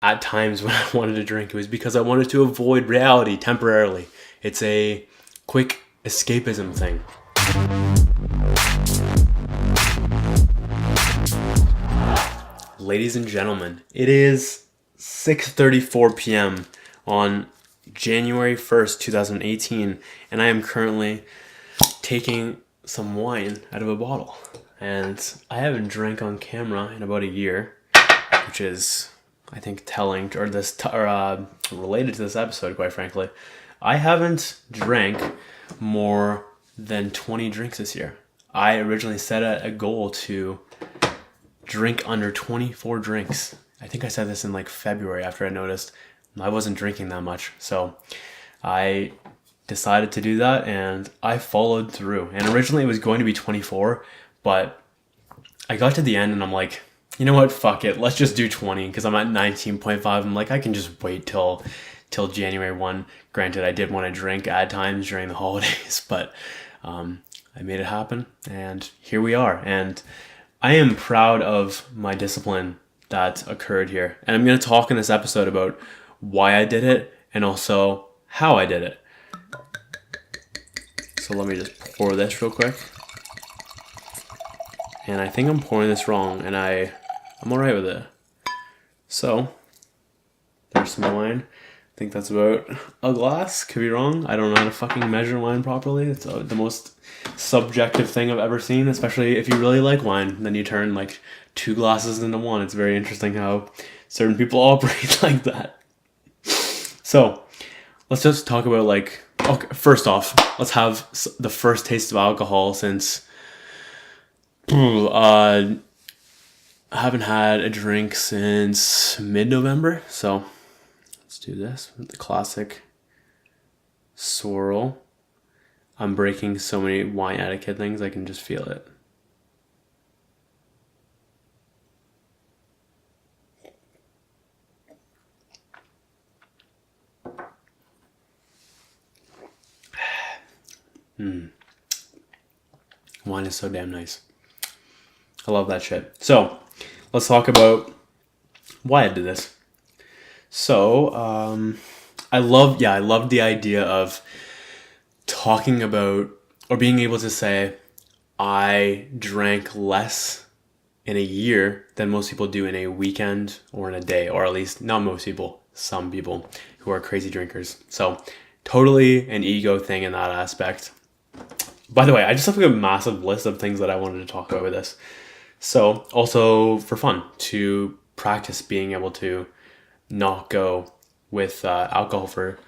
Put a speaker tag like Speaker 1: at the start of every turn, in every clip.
Speaker 1: at times when I wanted to drink, it was because I wanted to avoid reality temporarily. It's a quick escapism thing. Ladies and gentlemen, it is 6:34 p.m. on January 1st, 2018, and I am currently taking some wine out of a bottle. And I haven't drank on camera in about a year, which is, I think, telling, or related to this episode, quite frankly. I haven't drank more than 20 drinks this year. I originally set a goal to drink under 24 drinks. I think I said this in like February after I noticed I wasn't drinking that much. So I decided to do that and I followed through. And originally it was going to be 24, but I got to the end and I'm like, you know what, fuck it, let's just do 20 because I'm at 19.5. I'm like, I can just wait till January 1. Granted, I did want to drink at times during the holidays, but I made it happen and here we are. And I am proud of my discipline that occurred here. And I'm going to talk in this episode about why I did it and also how I did it. So let me just pour this real quick. And I think I'm pouring this wrong and I'm alright with it. So, there's some wine. I think that's about a glass. Could be wrong. I don't know how to fucking measure wine properly. It's the most subjective thing I've ever seen, especially if you really like wine. Then you turn like 2 glasses into 1. It's very interesting how certain people operate like that. So, let's just talk about okay, first off, let's have the first taste of alcohol since I haven't had a drink since mid-November. So, let's do this with the classic swirl. I'm breaking so many wine etiquette things, I can just feel it. Wine is so damn nice. I love that shit. So, let's talk about why I did this. So, I love the idea of talking about or being able to say I drank less in a year than most people do in a weekend or in a day, or at least not most people, some people who are crazy drinkers. So totally an ego thing in that aspect. By the way, I just have a massive list of things that I wanted to talk about with this. So also for fun, to practice being able to not go with alcohol for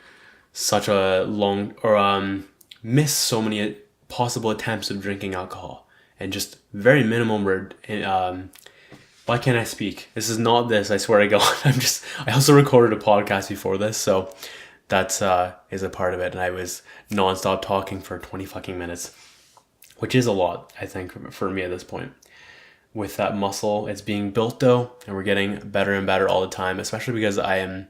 Speaker 1: such a long, or miss so many possible attempts of drinking alcohol, and just very minimal word. Why can't I speak? This is not this, I swear to God. I also recorded a podcast before this, so that is a part of it. And I was nonstop talking for 20 fucking minutes, which is a lot, I think, for me at this point. With that muscle, it's being built though, and we're getting better and better all the time, especially because I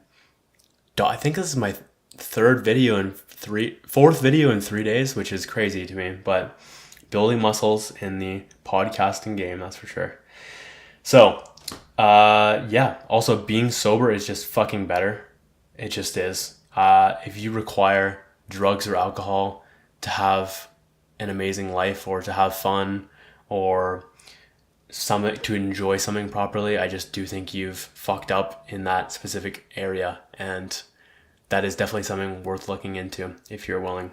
Speaker 1: think this is my fourth video in 3 days, which is crazy to me, but building muscles in the podcasting game, that's for sure. So, also being sober is just fucking better. It just is. If you require drugs or alcohol to have an amazing life or to have fun or to enjoy something properly, I just do think you've fucked up in that specific area, and that is definitely something worth looking into if you're willing.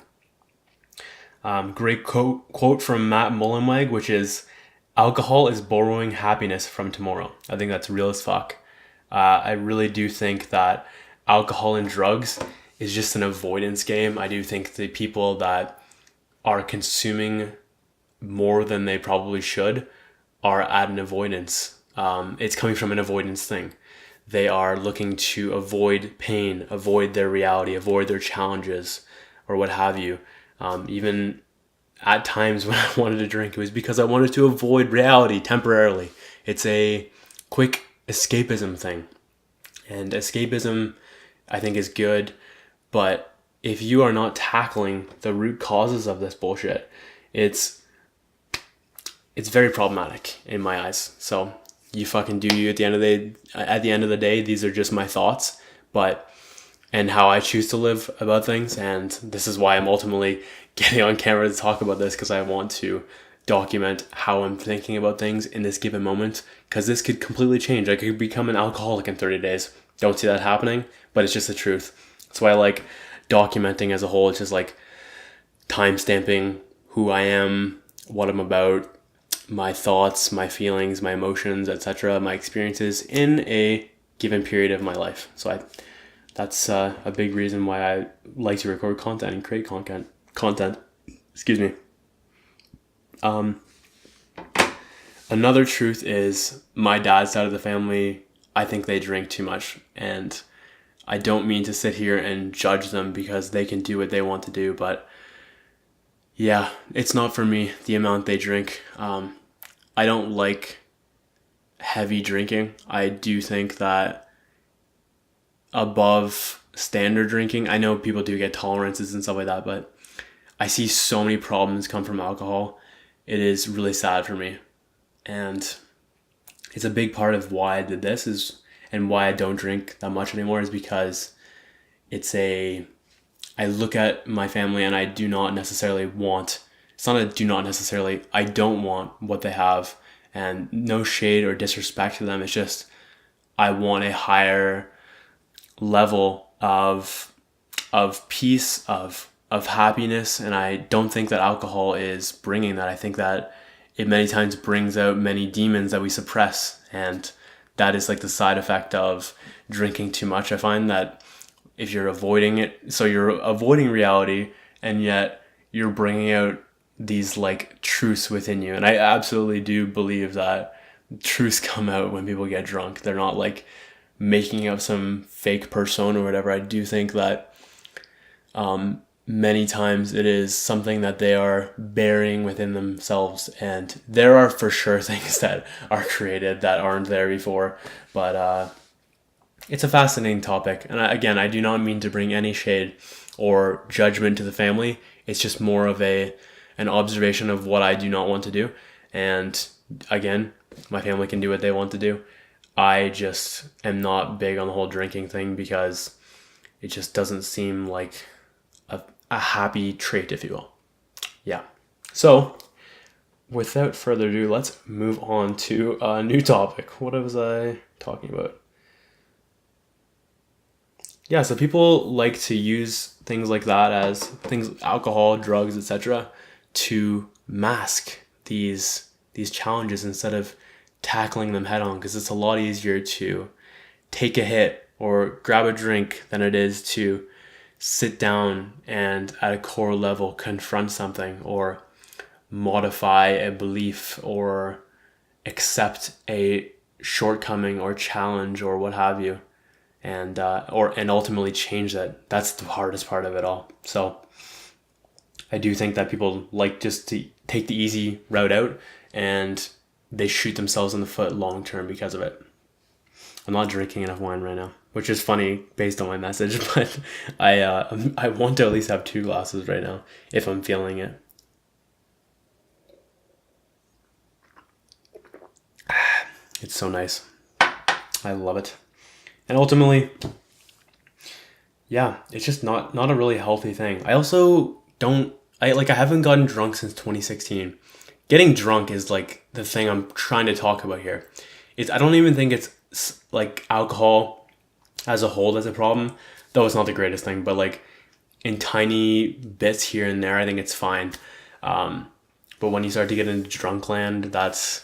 Speaker 1: Great quote from Matt Mullenweg, which is, alcohol is borrowing happiness from tomorrow. I think that's real as fuck. I really do think that alcohol and drugs is just an avoidance game. I do think the people that are consuming more than they probably should are at an avoidance. It's coming from an avoidance thing. They are looking to avoid pain, avoid their reality, avoid their challenges, or what have you. Even at times when I wanted to drink, it was because I wanted to avoid reality temporarily. It's a quick escapism thing. And escapism, I think, is good. But if you are not tackling the root causes of this bullshit, it's very problematic in my eyes. So you fucking do you. At the end of the day, these are just my thoughts, and how I choose to live about things. And this is why I'm ultimately getting on camera to talk about this, because I want to document how I'm thinking about things in this given moment, because this could completely change. I could become an alcoholic in 30 days. Don't see that happening, but it's just the truth. That's why I like documenting as a whole. It's just like time stamping who I am, what I'm about, my thoughts, my feelings, my emotions, etc., my experiences in a given period of my life. So that's a big reason why I like to record content and create content. Excuse me. Another truth is my dad's side of the family, I think they drink too much, and I don't mean to sit here and judge them because they can do what they want to do, but yeah, it's not for me, the amount they drink. I don't like heavy drinking. I do think that above standard drinking, I know people do get tolerances and stuff like that, but I see so many problems come from alcohol. It is really sad for me. And it's a big part of why I did this and why I don't drink that much anymore, is because I look at my family and I do not necessarily want, it's not a do not necessarily, I don't want what they have, and no shade or disrespect to them. It's just, I want a higher level of peace, of happiness. And I don't think that alcohol is bringing that. I think that it many times brings out many demons that we suppress. And that is like the side effect of drinking too much. I find that if you're avoiding it, so you're avoiding reality, and yet you're bringing out these like truths within you. And I absolutely do believe that truths come out when people get drunk. They're not like making up some fake persona or whatever. I do think that many times it is something that they are bearing within themselves, and there are for sure things that are created that aren't there before. But it's a fascinating topic, and again, I do not mean to bring any shade or judgment to the family. It's just more of an observation of what I do not want to do. And again, my family can do what they want to do. I just am not big on the whole drinking thing because it just doesn't seem like a happy trait, if you will. Yeah. So without further ado, let's move on to a new topic. What was I talking about? Yeah, so people like to use things like that, as things, alcohol, drugs, etc., to mask these challenges instead of tackling them head on, because it's a lot easier to take a hit or grab a drink than it is to sit down and at a core level confront something or modify a belief or accept a shortcoming or challenge or what have you, and ultimately change that. That's the hardest part of it all. So I do think that people like just to take the easy route out, and they shoot themselves in the foot long term because of it. I'm not drinking enough wine right now, which is funny based on my message, but I want to at least have 2 glasses right now if I'm feeling it. It's so nice. I love it. And ultimately, yeah, it's just not a really healthy thing. I also I haven't gotten drunk since 2016. Getting drunk is like the thing I'm trying to talk about here. I don't even think it's like alcohol as a whole that's a problem, though it's not the greatest thing, but like in tiny bits here and there, I think it's fine. But when you start to get into drunk land, that's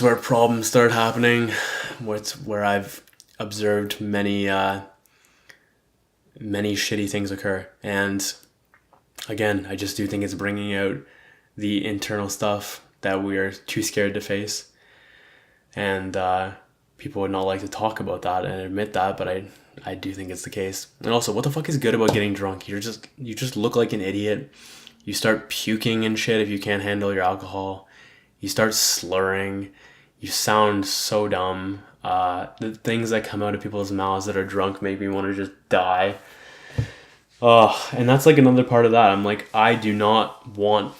Speaker 1: where problems start happening. Where I've observed many shitty things occur. And again, I just do think it's bringing out the internal stuff that we are too scared to face. And people would not like to talk about that and admit that, but I do think it's the case. And also, what the fuck is good about getting drunk? You just look like an idiot. You start puking and shit if you can't handle your alcohol. You start slurring. You sound so dumb. The things that come out of people's mouths that are drunk make me want to just die. And that's like another part of that. I'm like, I do not want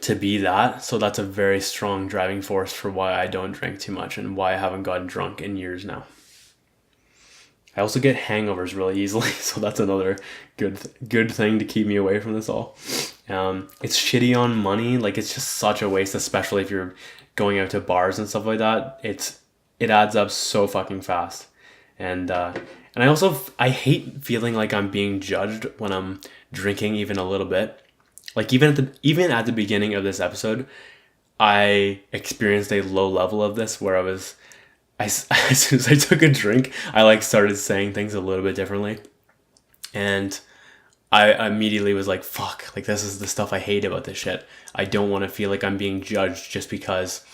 Speaker 1: to be that. So that's a very strong driving force for why I don't drink too much and why I haven't gotten drunk in years now. I also get hangovers really easily, so that's another good thing to keep me away from this all. It's shitty on money. Like, it's just such a waste, especially if you're going out to bars and stuff like that. It adds up so fucking fast. And I hate feeling like I'm being judged when I'm drinking even a little bit. Like, even at the beginning of this episode, I experienced a low level of this where as soon as I took a drink, I like started saying things a little bit differently. And I immediately was like, fuck, like, this is the stuff I hate about this shit. I don't want to feel like I'm being judged just because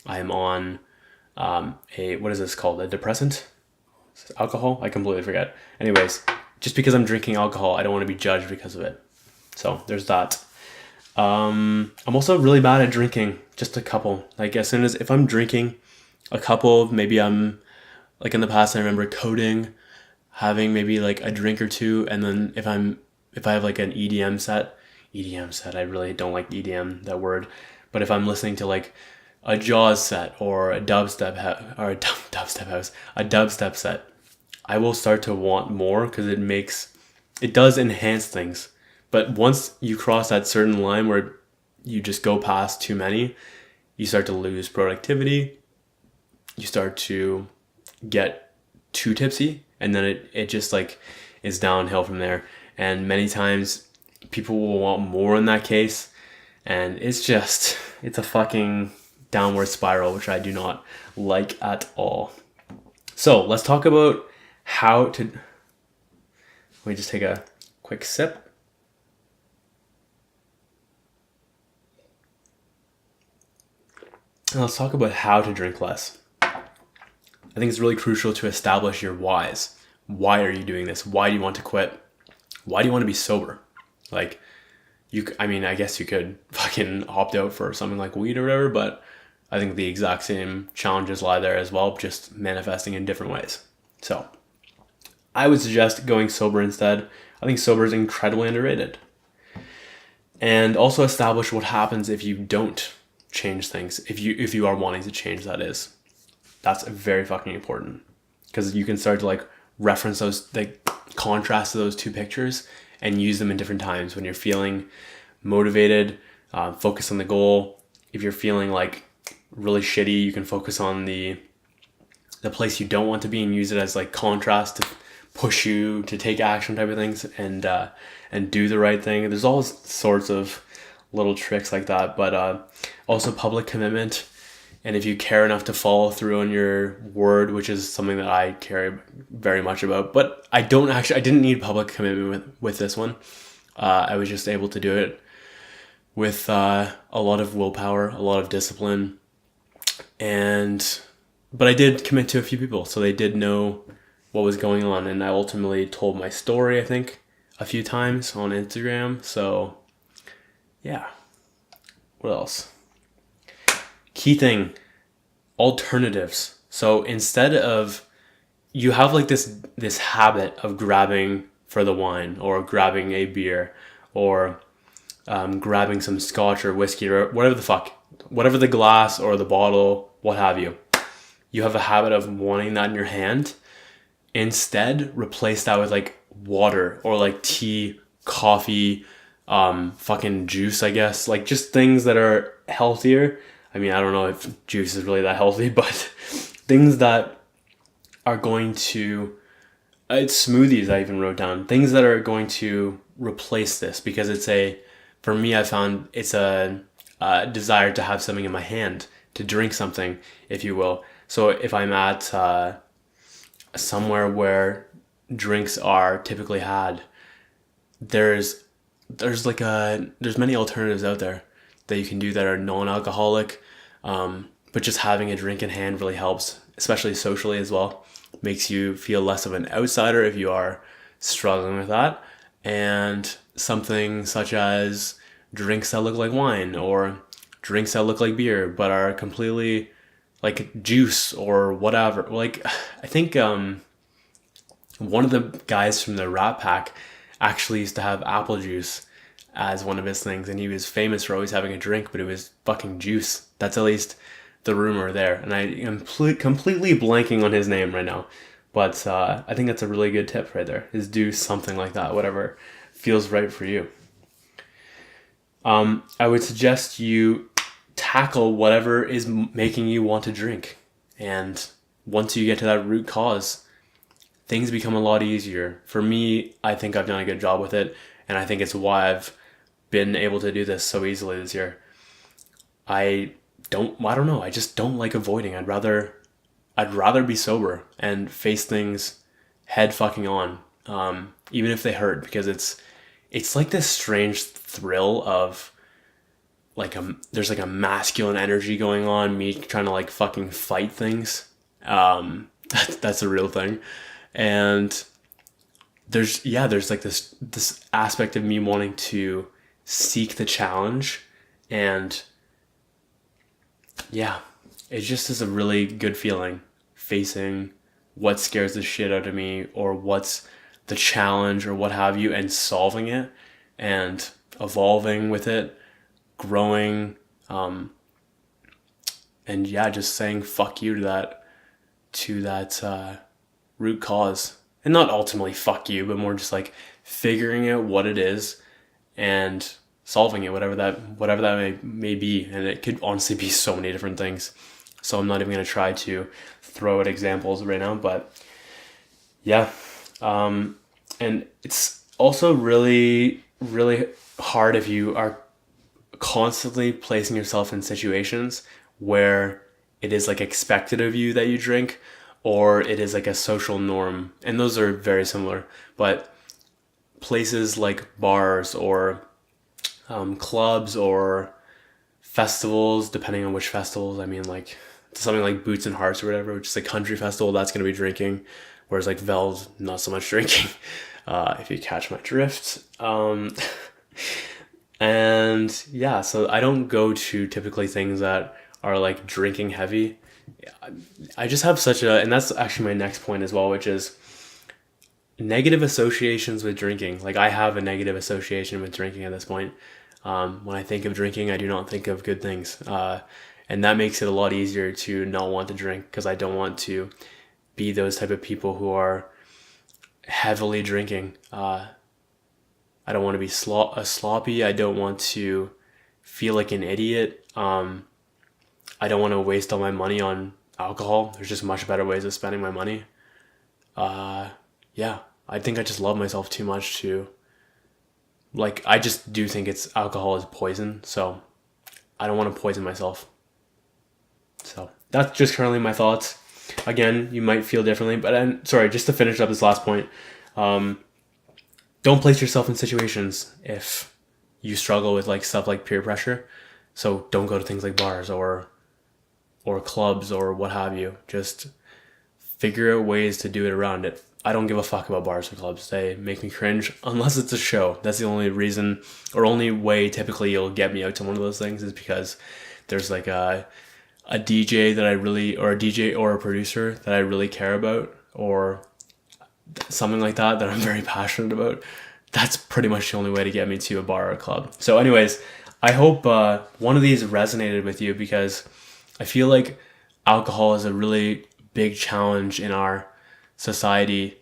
Speaker 1: I'm on what is this called? A depressant? Alcohol? I completely forget. Anyways, just because I'm drinking alcohol, I don't want to be judged because of it. So there's that. I'm also really bad at drinking just a couple. Like, if I'm drinking a couple, maybe I'm like, in the past I remember coding, having maybe like a drink or two, and then if I have like an EDM set, I really don't like EDM, that word, but if I'm listening to like a Jaws set or a dubstep set, I will start to want more because it does enhance things. But once you cross that certain line where you just go past too many, you start to lose productivity. You start to get too tipsy, and then it just like is downhill from there. And many times people will want more in that case, and it's a fucking downward spiral, which I do not like at all. So let's talk about let me just take a quick sip. And let's talk about how to drink less. I think it's really crucial to establish your whys. Why are you doing this? Why do you want to quit? Why do you want to be sober? Like, I guess you could fucking opt out for something like weed or whatever, but I think the exact same challenges lie there as well, just manifesting in different ways. So I would suggest going sober instead. I think sober is incredibly underrated. And also establish what happens if you don't change things. If you are wanting to change, that is. That's very fucking important. Because you can start to like reference those, like, contrast to those two pictures and use them in different times. When you're feeling motivated, focus on the goal. If you're feeling like really shitty, you can focus on the place you don't want to be and use it as like contrast to push you to take action type of things and do the right thing. There's all sorts of little tricks like that, but also public commitment. And if you care enough to follow through on your word, which is something that I care very much about, but I didn't need public commitment with this one. I was just able to do it with a lot of willpower, a lot of discipline, but I did commit to a few people, so they did know what was going on, and I ultimately told my story, I think, a few times on Instagram. So yeah. What else? Key thing, alternatives. So instead of, you have like this habit of grabbing for the wine or grabbing a beer or grabbing some scotch or whiskey or whatever the glass or the bottle, what have you. You have a habit of wanting that in your hand. Instead, replace that with like water or like tea, coffee, fucking juice, I guess. Like, just things that are healthier. I mean, I don't know if juice is really that healthy, but things that are going to, it's smoothies I even wrote down. Things that are going to replace this, because for me, I found it's a desire to have something in my hand, to drink something, if you will. So if I'm at somewhere where drinks are typically had, there's many alternatives out there that you can do that are non-alcoholic, but just having a drink in hand really helps, especially socially as well. Makes you feel less of an outsider if you are struggling with that. And something such as drinks that look like wine or drinks that look like beer but are completely like juice or whatever. Like, I think one of the guys from the Rat Pack actually used to have apple juice as one of his things, and he was famous for always having a drink, but it was fucking juice. That's at least the rumor there, and I am completely blanking on his name right now, but I think that's a really good tip right there, is do something like that, whatever feels right for you. I would suggest you tackle whatever is making you want to drink, and once you get to that root cause, things become a lot easier. For me, I think I've done a good job with it, and I think it's why I've been able to do this so easily this year. I don't know, I just don't like avoiding. I'd rather be sober and face things head fucking on, even if they hurt, because it's like this strange thrill of there's like a masculine energy going on, me trying to like fucking fight things. That's a real thing. And there's like this aspect of me wanting to seek the challenge, and yeah, it just is a really good feeling, facing what scares the shit out of me, or what's the challenge, or what have you, and solving it and evolving with it, growing, and yeah, just saying fuck you to that root cause. And not ultimately fuck you, but more just like figuring out what it is and solving it, whatever that may be. And it could honestly be so many different things, so I'm not even going to try to throw out examples right now, but yeah. And it's also really, really hard if you are constantly placing yourself in situations where it is like expected of you that you drink, or it is like a social norm. And those are very similar, but places like bars or clubs or festivals, depending on which festivals. I mean, like something like Boots and Hearts or whatever, which is a country festival, that's going to be drinking, whereas like Vel's not so much drinking, if you catch my drift. And yeah, so I don't go to typically things that are like drinking heavy. I just have and that's actually my next point as well, which is negative associations with drinking. Like, I have a negative association with drinking at this point. When I think of drinking, I do not think of good things. And that makes it a lot easier to not want to drink, because I don't want to be those type of people who are heavily drinking. I don't want to be sloppy. I don't want to feel like an idiot. I don't want to waste all my money on alcohol. There's just much better ways of spending my money. Yeah, I think I just love myself too much to, like, I just do think alcohol is poison, so I don't want to poison myself. So that's just currently my thoughts. Again, you might feel differently, but sorry, just to finish up this last point, don't place yourself in situations if you struggle with like stuff like peer pressure. So don't go to things like bars or clubs or what have you. Just figure out ways to do it around it. I don't give a fuck about bars or clubs. They make me cringe unless it's a show. That's the only reason, or only way typically you'll get me out to one of those things, is because there's like a DJ that I really, or a DJ or a producer that I really care about, or something like that I'm very passionate about. That's pretty much the only way to get me to a bar or a club. So anyways, I hope one of these resonated with you, because I feel like alcohol is a really big challenge in our society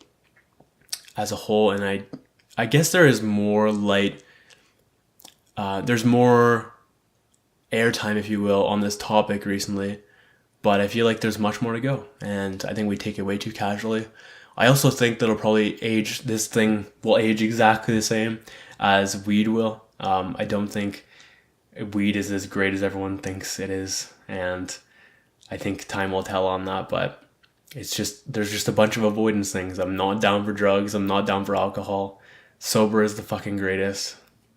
Speaker 1: as a whole, and I guess there is more there's more airtime, if you will, on this topic recently, but I feel like there's much more to go, and I think we take it way too casually. I also think that this thing will age exactly the same as weed will. I don't think weed is as great as everyone thinks it is, and I think time will tell on that, but there's just a bunch of avoidance things. I'm not down for drugs. I'm not down for alcohol. Sober is the fucking greatest.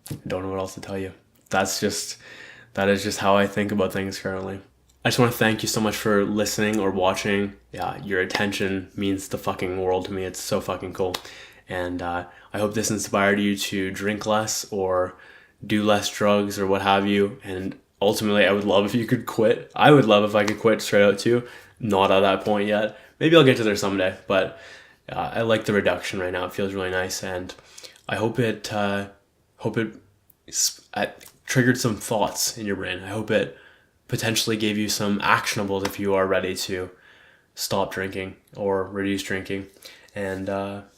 Speaker 1: I don't know what else to tell you. That is just how I think about things currently. I just want to thank you so much for listening or watching. Yeah, your attention means the fucking world to me. It's so fucking cool. And I hope this inspired you to drink less or do less drugs or what have you. And ultimately, I would love if you could quit. I would love if I could quit straight out too. Not at that point yet. Maybe I'll get to there someday. But I like the reduction right now. It feels really nice. And I hope it triggered some thoughts in your brain. I hope it potentially gave you some actionables if you are ready to stop drinking or reduce drinking. And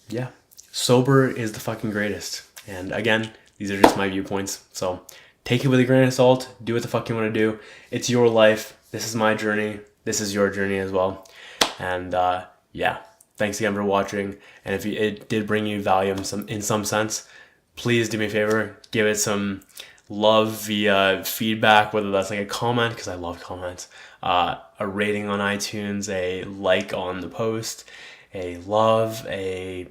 Speaker 1: yeah, sober is the fucking greatest. And again, these are just my viewpoints. So take it with a grain of salt. Do what the fuck you want to do. It's your life. This is my journey. This is your journey as well. And yeah, thanks again for watching. And if it did bring you value in some sense, please do me a favor. Give it some love via feedback, whether that's like a comment, because I love comments, a rating on iTunes, a like on the post, a love, a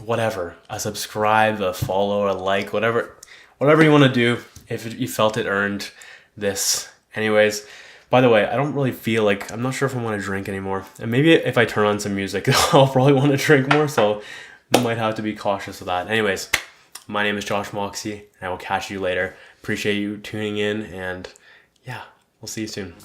Speaker 1: whatever, a subscribe, a follow, a like, whatever you want to do if you felt it earned this. Anyways, by the way, I don't really feel like, I'm not sure if I want to drink anymore. And maybe if I turn on some music, I'll probably want to drink more, so I might have to be cautious of that. Anyways, my name is Josh Moxey, and I will catch you later. Appreciate you tuning in, and yeah, we'll see you soon.